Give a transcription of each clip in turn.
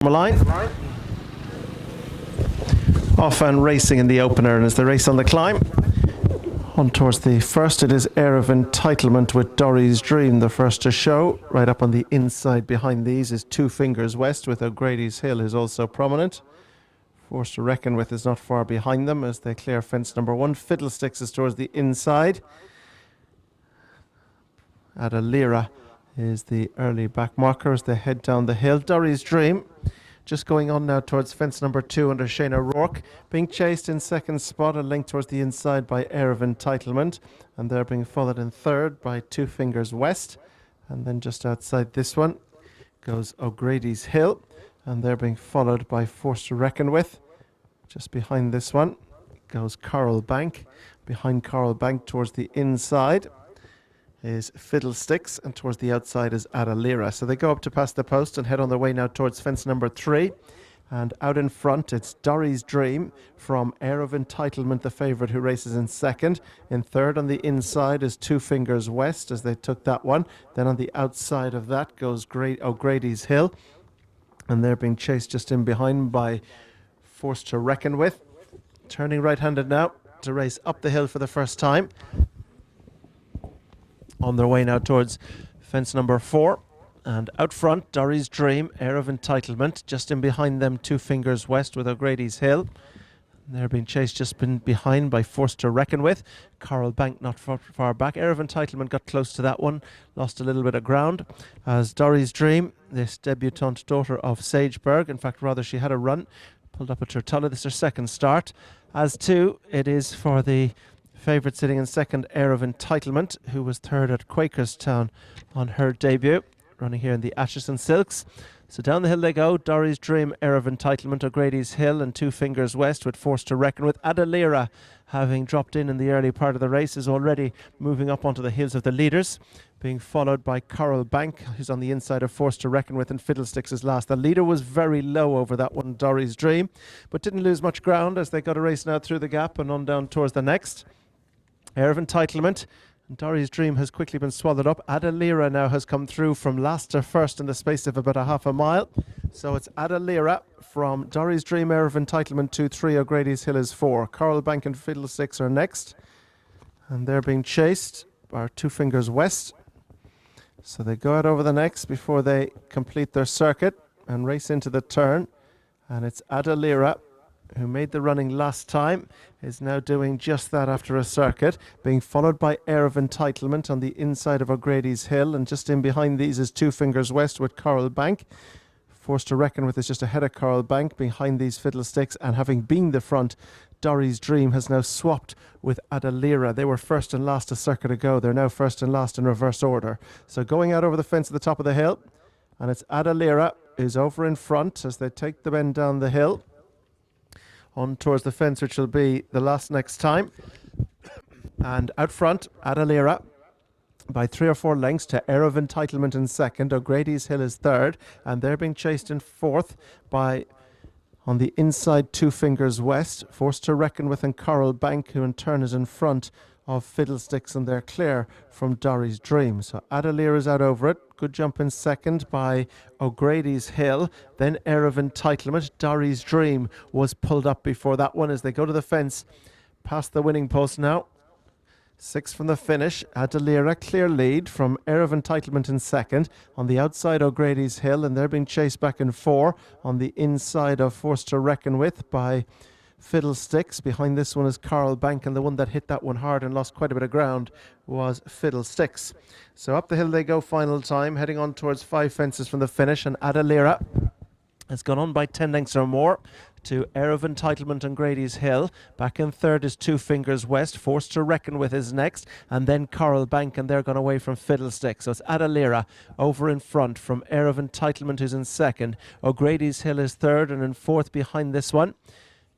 Line. Off and racing in the opener, and as the race on the climb on towards the first, it is Air of Entitlement with Dory's Dream, the first to show. Right up on the inside behind these is Two Fingers West with O'Grady's Hill, who's also prominent. Force to Reckon With is not far behind them as they clear fence number one. Fiddlesticks is towards the inside. Adalira is the early back marker as they head down the hill. Dory's Dream just going on now towards fence number two under Shane O'Rourke, being chased in second spot, a link towards the inside by Air of Entitlement, and they're being followed in third by Two Fingers West, and then just outside this one goes O'Grady's Hill, and they're being followed by Force to Reckon With. Just behind this one goes Coral Bank. Behind Coral Bank towards the inside is Fiddlesticks, and towards the outside is Adalira. So they go up to past the post and head on their way now towards fence number three. And out in front, it's Dory's Dream from Air of Entitlement, the favourite, who races in second. In third on the inside is Two Fingers West as they took that one. Then on the outside of that goes O'Grady's Hill, and they're being chased just in behind by Force to Reckon With. Turning right-handed now to race up the hill for the first time. On their way now towards fence number four. And out front, Dory's Dream, Air of Entitlement. Just in behind them, Two Fingers West with O'Grady's Hill. They're being chased just behind by Force to Reckon With. Coral Bank not far back. Air of Entitlement got close to that one, lost a little bit of ground. As Dory's Dream, this debutante daughter of Sageberg, in fact, rather, she had a run, pulled up at Turtulla. This is her second start. As two, it is for the favourite sitting in second, Air of Entitlement, who was third at Quakerstown on her debut, running here in the Atchison Silks. So down the hill they go. Dory's Dream, Air of Entitlement, O'Grady's Hill, and Two Fingers West with Force to Reckon With. Adalira, having dropped in the early part of the race, is already moving up onto the heels of the leaders, being followed by Coral Bank, who's on the inside of Force to Reckon With, and Fiddlesticks is last. The leader was very low over that one, Dory's Dream, but didn't lose much ground as they got a race now through the gap and on down towards the next. Air of Entitlement, and Dory's Dream has quickly been swallowed up. Adalira now has come through from last to first in the space of about a half a mile. So it's Adalira from Dory's Dream, Air of Entitlement 2-3, O'Grady's Hill is 4. Coral Bank and Fiddlesticks are next, and they're being chased by Two Fingers West. So they go out over the next before they complete their circuit and race into the turn. And it's Adalira, who made the running last time, is now doing just that after a circuit, being followed by Air of Entitlement on the inside of O'Grady's Hill, and just in behind these is Two Fingers West with Coral Bank. Force to Reckon With is just ahead of Coral Bank, behind these Fiddlesticks, and having been the front, Dory's Dream has now swapped with Adalira. They were first and last a circuit ago. They're now first and last in reverse order. So going out over the fence at the top of the hill, and it's Adalira who's over in front as they take the bend down the hill on towards the fence, which will be the last next time. And out front, Adalira by 3 or 4 lengths to Air of Entitlement in second. O'Grady's Hill is third, and they're being chased in fourth by, on the inside, Two Fingers West, Forced to Reckon With, and Coral Bank, who in turn is in front of Fiddlesticks, and they're clear from Dory's Dream. So Adalira's out over it. Good jump in second by O'Grady's Hill. Then Air of Entitlement. Dory's Dream was pulled up before that one as they go to the fence. Past the winning post now. 6 from the finish. Adalira clear lead from Air of Entitlement in second. On the outside, O'Grady's Hill, and they're being chased back in 4. On the inside of Forced to Reckon With by Fiddlesticks. Behind this one is Coral Bank, and the one that hit that one hard and lost quite a bit of ground was Fiddlesticks. So up the hill they go final time, heading on towards 5 fences from the finish, and Adalira has gone on by 10 lengths or more to Air of Entitlement and Grady's Hill. Back in third is Two Fingers West. Forced to Reckon With is next, and then Coral Bank, and they're gone away from Fiddlesticks. So it's Adalira over in front from Air of Entitlement, who's in second. O'Grady's Hill is third, and in fourth behind this one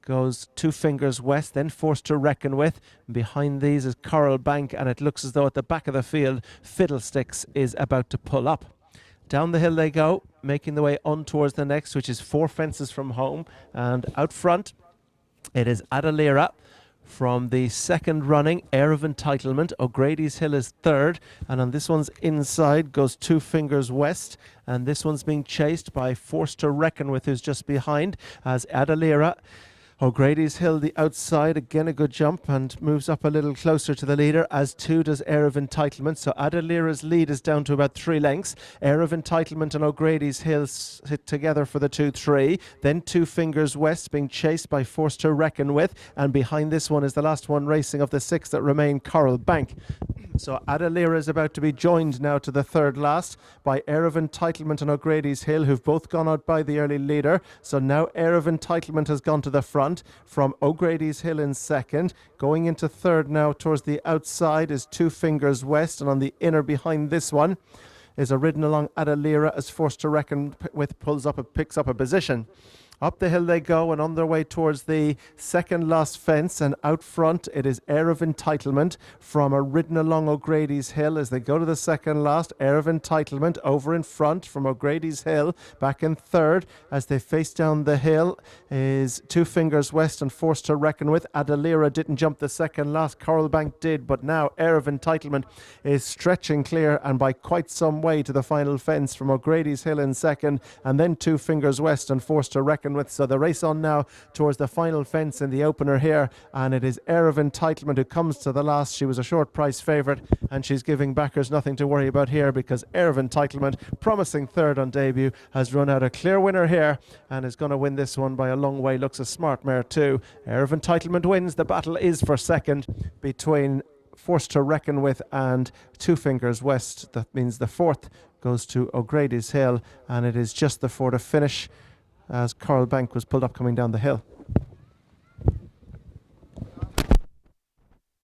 goes Two Fingers West, then Forced to Reckon With. Behind these is Coral Bank, and it looks as though at the back of the field, Fiddlesticks is about to pull up. Down the hill they go, making the way on towards the next, which is 4 fences from home. And out front, it is Adalira From the second running, Air of Entitlement, O'Grady's Hill is third, and on this one's inside goes Two Fingers West, and this one's being chased by Forced to Reckon With, who's just behind, as Adalira. O'Grady's Hill, the outside, again a good jump, and moves up a little closer to the leader, as too does Air of Entitlement. So Adalira's lead is down to about 3 lengths. Air of Entitlement and O'Grady's Hill sit together for the 2-3. Then Two Fingers West being chased by Forced to Reckon With, and behind this one is the last one racing of the 6 that remain, Coral Bank. So Adalira is about to be joined now to the third last by Air of Entitlement and O'Grady's Hill, who've both gone out by the early leader. So now Air of Entitlement has gone to the front from O'Grady's Hill in second. Going into third now towards the outside is Two Fingers West, and on the inner behind this one is a ridden along Adalira as Forced to Reckon With picks up a position. Up the hill they go, and on their way towards the second last fence, and out front it is Air of Entitlement from a ridden along O'Grady's Hill as they go to the second last. Air of Entitlement over in front from O'Grady's Hill. Back in third as they face down the hill is Two Fingers West and Forced to Reckon With. Adalira didn't jump the second last, Coral Bank did, but now Air of Entitlement is stretching clear and by quite some way to the final fence from O'Grady's Hill in second, and then Two Fingers West and Forced to Reckon With. So the race on now towards the final fence in the opener here, and it is Air of Entitlement who comes to the last. She was a short price favourite, and she's giving backers nothing to worry about here, because Air of Entitlement, promising third on debut, has run out a clear winner here and is going to win this one by a long way. Looks a smart mare too. Air of Entitlement wins. The battle is for second between Forced to Reckon With and Two Fingers West. That means the fourth goes to O'Grady's Hill, and it is just the 4 to finish as Coral Bank was pulled up coming down the hill.